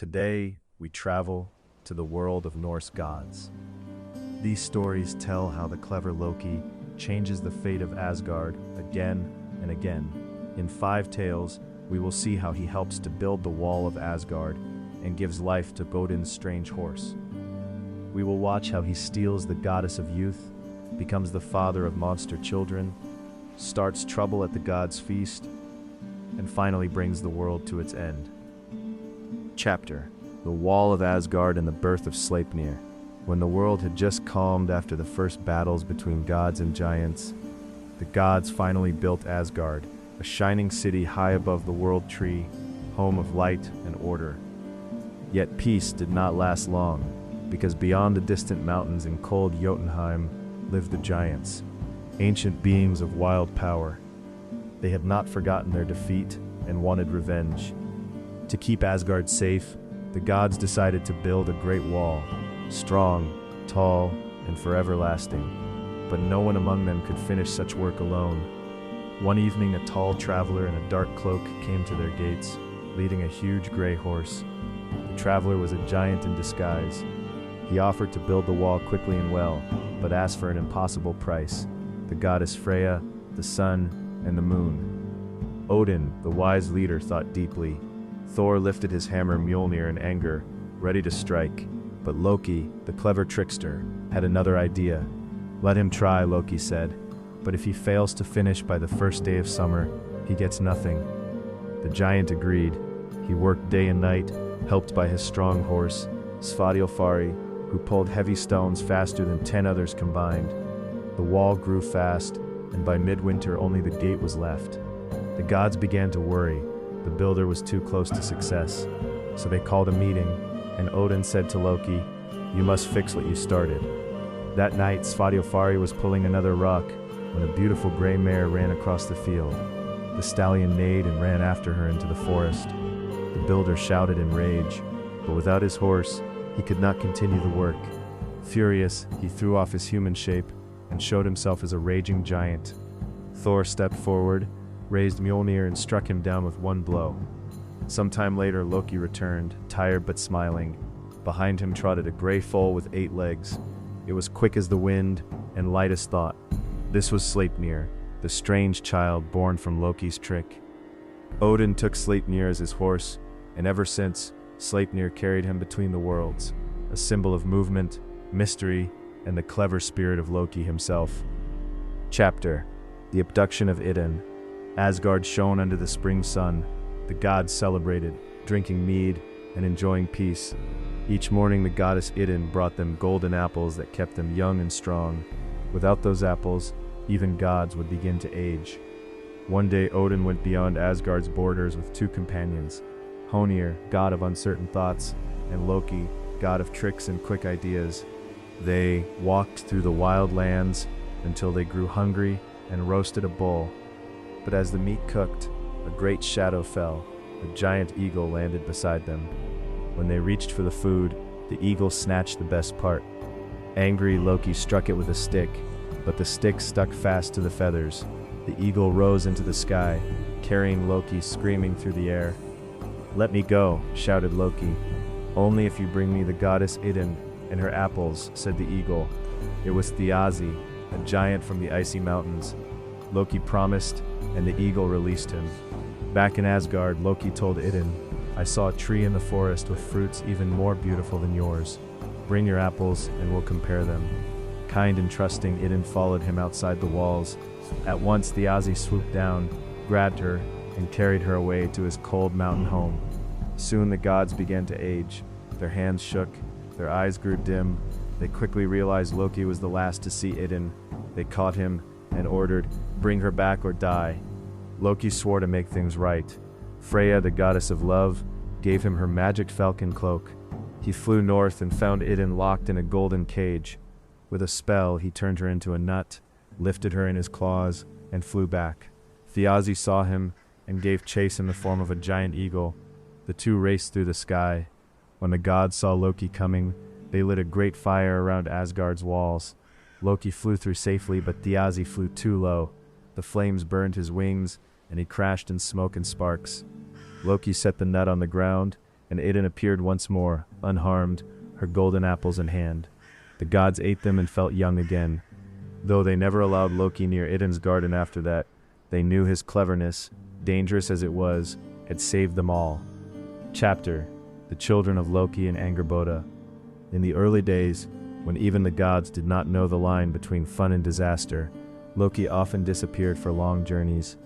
Today, we travel to the world of Norse gods. These stories tell how the clever Loki changes the fate of Asgard again and again. In 5 tales, we will see how he helps to build the Wall of Asgard and gives life to Odin's strange horse. We will watch how he steals the goddess of youth, becomes the father of monster children, starts trouble at the gods' feast, and finally brings the world to its end. Chapter: The Wall of Asgard and the Birth of Sleipnir. When the world had just calmed after the first battles between gods and giants, the gods finally built Asgard, a shining city high above the world tree, home of light and order. Yet peace did not last long, because beyond the distant mountains in cold Jotunheim lived the giants, ancient beings of wild power. They had not forgotten their defeat and wanted revenge. To keep Asgard safe, the gods decided to build a great wall, strong, tall, and forever lasting. But no one among them could finish such work alone. One evening, a tall traveler in a dark cloak came to their gates, leading a huge gray horse. The traveler was a giant in disguise. He offered to build the wall quickly and well, but asked for an impossible price: the goddess Freya, the sun, and the moon. Odin, the wise leader, thought deeply. Thor lifted his hammer Mjolnir in anger, ready to strike. But Loki, the clever trickster, had another idea. "Let him try," Loki said. "But if he fails to finish by the first day of summer, he gets nothing." The giant agreed. He worked day and night, helped by his strong horse, Svadilfari, who pulled heavy stones faster than 10 others combined. The wall grew fast, and by midwinter only the gate was left. The gods began to worry. The builder was too close to success. So they called a meeting, and Odin said to Loki, "You must fix what you started." That night, Svadilfari was pulling another rock when a beautiful gray mare ran across the field. The stallion neighed and ran after her into the forest. The builder shouted in rage, but without his horse, he could not continue the work. Furious, he threw off his human shape and showed himself as a raging giant. Thor stepped forward, raised Mjolnir, and struck him down with one blow. Sometime later, Loki returned, tired but smiling. Behind him trotted a gray foal with 8 legs. It was quick as the wind and light as thought. This was Sleipnir, the strange child born from Loki's trick. Odin took Sleipnir as his horse, and ever since, Sleipnir carried him between the worlds, a symbol of movement, mystery, and the clever spirit of Loki himself. Chapter: The Abduction of Idunn. Asgard shone under the spring sun. The gods celebrated, drinking mead and enjoying peace. Each morning the goddess Idunn brought them golden apples that kept them young and strong. Without those apples, even gods would begin to age. One day Odin went beyond Asgard's borders with 2 companions, Honir, god of uncertain thoughts, and Loki, god of tricks and quick ideas. They walked through the wild lands until they grew hungry and roasted a bull. But as the meat cooked, a great shadow fell. A giant eagle landed beside them. When they reached for the food, the eagle snatched the best part. Angry, Loki struck it with a stick, but the stick stuck fast to the feathers. The eagle rose into the sky, carrying Loki screaming through the air. "Let me go," shouted Loki. "Only if you bring me the goddess Idunn and her apples," said the eagle. It was Thiazi, a giant from the icy mountains. Loki promised, and the eagle released him. Back in Asgard, Loki told Idunn, "I saw a tree in the forest with fruits even more beautiful than yours. Bring your apples and we'll compare them." Kind and trusting, Idunn followed him outside the walls. At once Thiazi swooped down, grabbed her, and carried her away to his cold mountain home. Soon the gods began to age. Their hands shook, their eyes grew dim. They quickly realized Loki was the last to see Idunn. They caught him and ordered, "Bring her back or die." Loki swore to make things right. Freya, the goddess of love, gave him her magic falcon cloak. He flew north and found Idunn locked in a golden cage. With a spell, he turned her into a nut, lifted her in his claws, and flew back. Thiazi saw him and gave chase in the form of a giant eagle. The 2 raced through the sky. When the gods saw Loki coming, they lit a great fire around Asgard's walls. Loki flew through safely, but Thiazi flew too low. The flames burned his wings, and he crashed in smoke and sparks. Loki set the nut on the ground and Idunn appeared once more, unharmed, her golden apples in hand. The gods ate them and felt young again. Though they never allowed Loki near Idunn's garden after that, they knew his cleverness, dangerous as it was, had saved them all. Chapter: The Children of Loki and Angrboda. In the early days, when even the gods did not know the line between fun and disaster, Loki often disappeared for long journeys.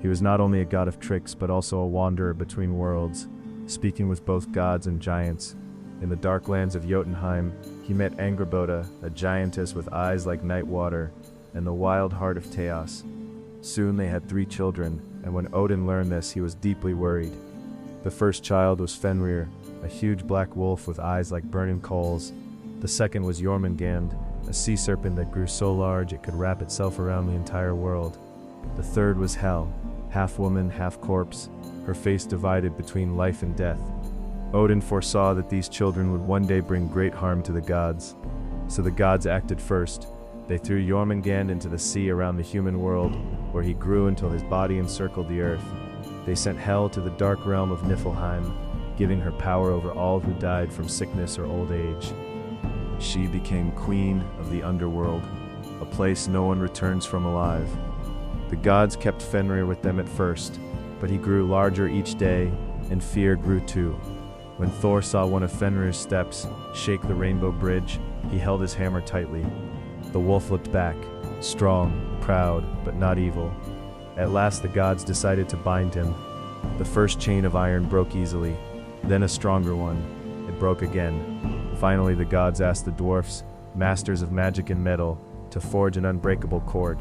He was not only a god of tricks, but also a wanderer between worlds, speaking with both gods and giants. In the dark lands of Jotunheim, he met Angrboda, a giantess with eyes like night water, and the wild heart of Taos. Soon they had 3 children, and when Odin learned this, he was deeply worried. The first child was Fenrir, a huge black wolf with eyes like burning coals. The second was Jormungandr, a sea serpent that grew so large it could wrap itself around the entire world. The third was Hel, half woman, half corpse, her face divided between life and death. Odin foresaw that these children would one day bring great harm to the gods. So the gods acted first. They threw Jormungandr into the sea around the human world, where he grew until his body encircled the earth. They sent Hel to the dark realm of Niflheim, giving her power over all who died from sickness or old age. She became queen of the underworld, a place no one returns from alive. The gods kept Fenrir with them at first, but he grew larger each day, and fear grew too. When Thor saw one of Fenrir's steps shake the rainbow bridge, he held his hammer tightly. The wolf looked back, strong, proud, but not evil. At last the gods decided to bind him. The first chain of iron broke easily, then a stronger one. It broke again. Finally the gods asked the dwarfs, masters of magic and metal, to forge an unbreakable cord.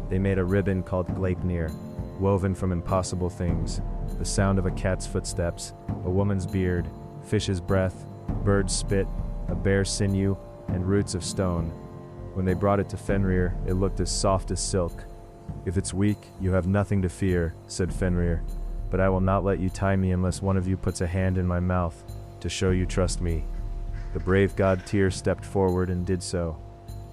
They made a ribbon called Sleipnir, woven from impossible things: the sound of a cat's footsteps, a woman's beard, fish's breath, bird's spit, a bear's sinew, and roots of stone. When they brought it to Fenrir, it looked as soft as silk. "If it's weak, you have nothing to fear," said Fenrir, "but I will not let you tie me unless one of you puts a hand in my mouth to show you trust me." The brave god Tyr stepped forward and did so.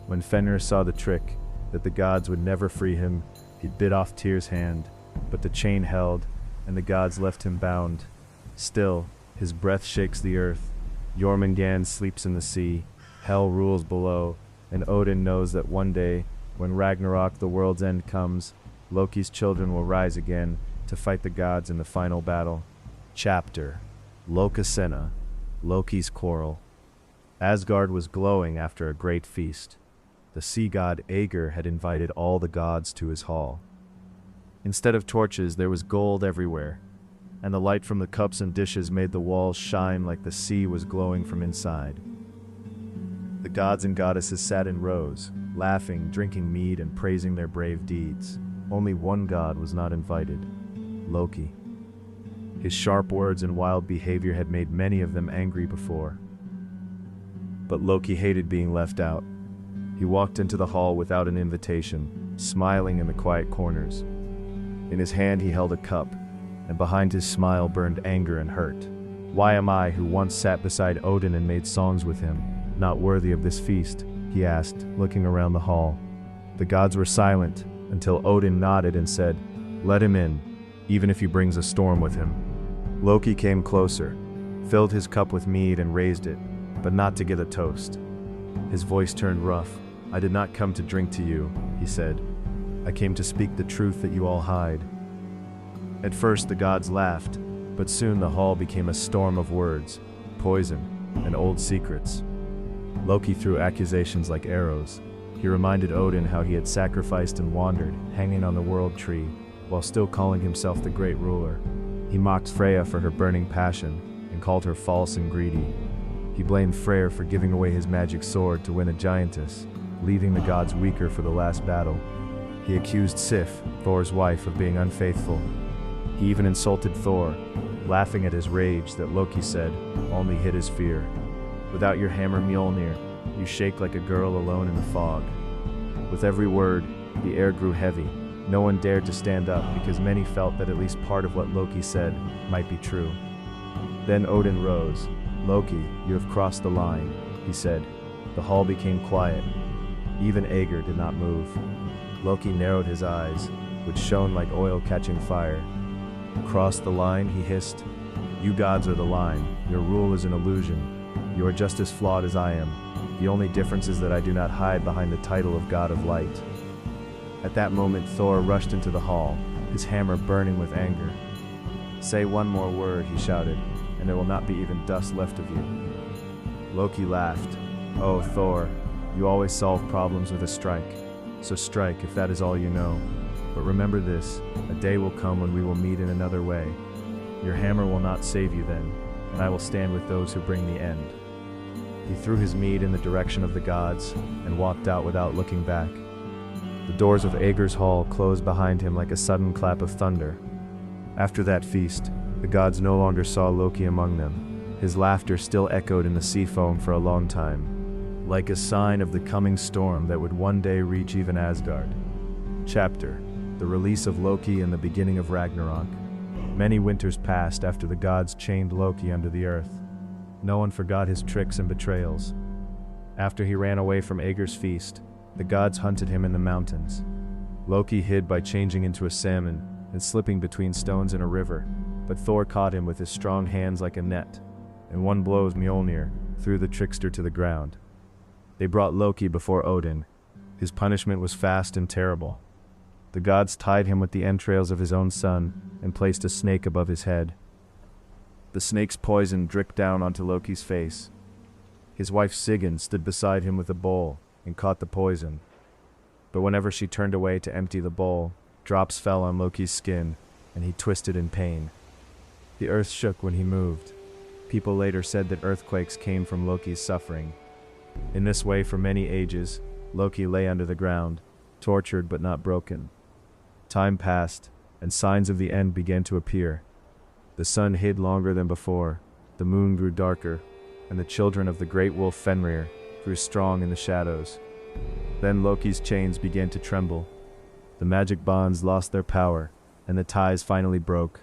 When Fenrir saw the trick, that the gods would never free him, he bit off Tyr's hand, but the chain held, and the gods left him bound. Still, his breath shakes the earth. Jormungandr sleeps in the sea, Hel rules below, and Odin knows that one day, when Ragnarok, the world's end, comes, Loki's children will rise again to fight the gods in the final battle. Chapter: Lokasena, Loki's quarrel. Asgard was glowing after a great feast. The sea god Aegir had invited all the gods to his hall. Instead of torches, there was gold everywhere, and the light from the cups and dishes made the walls shine like the sea was glowing from inside. The gods and goddesses sat in rows, laughing, drinking mead, and praising their brave deeds. Only one god was not invited: Loki. His sharp words and wild behavior had made many of them angry before. But Loki hated being left out. He walked into the hall without an invitation, smiling in the quiet corners. In his hand he held a cup, and behind his smile burned anger and hurt. "Why am I, who once sat beside Odin and made songs with him, not worthy of this feast?" he asked, looking around the hall. The gods were silent, until Odin nodded and said, "Let him in, even if he brings a storm with him." Loki came closer, filled his cup with mead and raised it, but not to give a toast. His voice turned rough. "I did not come to drink to you," he said. "I came to speak the truth that you all hide." At first the gods laughed, but soon the hall became a storm of words, poison, and old secrets. Loki threw accusations like arrows. He reminded Odin how he had sacrificed and wandered, hanging on the world tree, while still calling himself the great ruler. He mocked Freya for her burning passion, and called her false and greedy. He blamed Freyr for giving away his magic sword to win a giantess, leaving the gods weaker for the last battle. He accused Sif, Thor's wife, of being unfaithful. He even insulted Thor, laughing at his rage that Loki said only hid his fear. "Without your hammer Mjolnir, you shake like a girl alone in the fog." With every word, the air grew heavy. No one dared to stand up because many felt that at least part of what Loki said might be true. Then Odin rose. "Loki, you have crossed the line," he said. The hall became quiet. Even Aegir did not move. Loki narrowed his eyes, which shone like oil catching fire. "Cross the line," he hissed. "You gods are the line. Your rule is an illusion. You are just as flawed as I am. The only difference is that I do not hide behind the title of God of Light." At that moment, Thor rushed into the hall, his hammer burning with anger. "Say one more word," he shouted, "and there will not be even dust left of you." Loki laughed. "Oh, Thor, you always solve problems with a strike. So strike if that is all you know. But remember this, a day will come when we will meet in another way. Your hammer will not save you then, and I will stand with those who bring the end." He threw his mead in the direction of the gods and walked out without looking back. The doors of Aegir's hall closed behind him like a sudden clap of thunder. After that feast, the gods no longer saw Loki among them. His laughter still echoed in the sea foam for a long time, like a sign of the coming storm that would one day reach even Asgard. Chapter: The release of Loki and the beginning of Ragnarok. Many winters passed after the gods chained Loki under the earth. No one forgot his tricks and betrayals. After he ran away from Aegir's feast, the gods hunted him in the mountains. Loki hid by changing into a salmon and slipping between stones in a river, but Thor caught him with his strong hands like a net, and one blow of Mjolnir threw the trickster to the ground. They brought Loki before Odin. His punishment was fast and terrible. The gods tied him with the entrails of his own son and placed a snake above his head. The snake's poison dripped down onto Loki's face. His wife Sigyn stood beside him with a bowl and caught the poison. But whenever she turned away to empty the bowl, drops fell on Loki's skin, and he twisted in pain. The earth shook when he moved. People later said that earthquakes came from Loki's suffering. In this way, for many ages, Loki lay under the ground, tortured but not broken. Time passed, and signs of the end began to appear. The sun hid longer than before, the moon grew darker, and the children of the great wolf Fenrir grew strong in the shadows. Then Loki's chains began to tremble. The magic bonds lost their power, and the ties finally broke.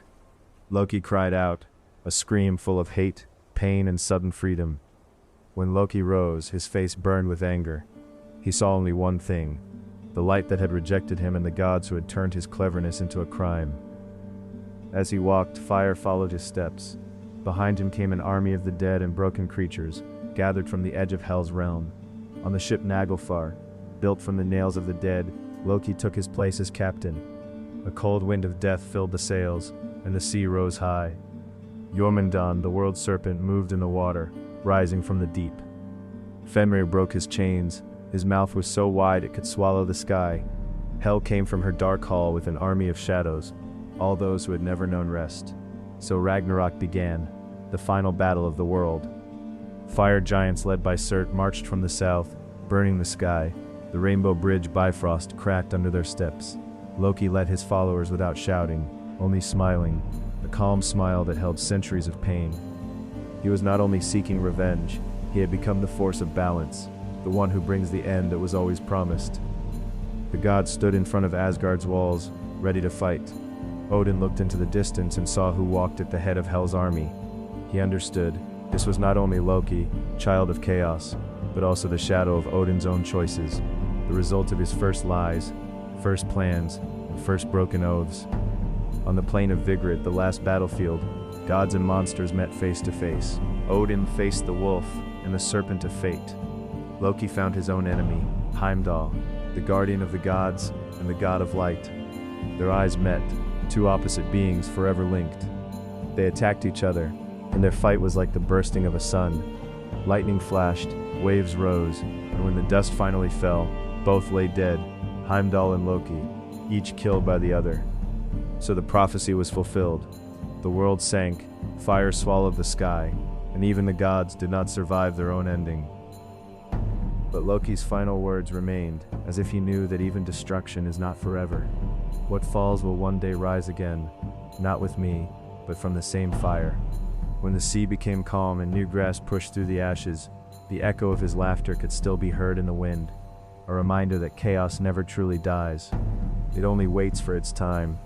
Loki cried out, a scream full of hate, pain, and sudden freedom. When Loki rose, his face burned with anger. He saw only one thing: the light that had rejected him and the gods who had turned his cleverness into a crime. As he walked, fire followed his steps. Behind him came an army of the dead and broken creatures, gathered from the edge of Hell's realm. On the ship Naglfar, built from the nails of the dead, Loki took his place as captain. A cold wind of death filled the sails, and the sea rose high. Jormungandr, the world serpent, moved in the water, rising from the deep. Fenrir broke his chains. His mouth was so wide it could swallow the sky. Hel came from her dark hall with an army of shadows, all those who had never known rest. So Ragnarok began, the final battle of the world. Fire giants led by Surt marched from the south, burning the sky. The rainbow bridge Bifrost cracked under their steps. Loki led his followers without shouting, only smiling, a calm smile that held centuries of pain. He was not only seeking revenge, he had become the force of balance, the one who brings the end that was always promised. The gods stood in front of Asgard's walls, ready to fight. Odin looked into the distance and saw who walked at the head of Hel's army. He understood this was not only Loki, child of chaos, but also the shadow of Odin's own choices, the result of his first lies, first plans, and first broken oaths. On the plain of Vigrid, the last battlefield, gods and monsters met face to face. Odin faced the wolf and the serpent of fate. Loki found his own enemy, Heimdall, the guardian of the gods and the god of light. Their eyes met, two opposite beings forever linked. They attacked each other, and their fight was like the bursting of a sun. Lightning flashed, waves rose, and when the dust finally fell, both lay dead, Heimdall and Loki, each killed by the other. So the prophecy was fulfilled. The world sank, fire swallowed the sky, and even the gods did not survive their own ending. But Loki's final words remained, as if he knew that even destruction is not forever. What falls will one day rise again, not with me, but from the same fire. When the sea became calm and new grass pushed through the ashes, the echo of his laughter could still be heard in the wind, a reminder that chaos never truly dies. It only waits for its time.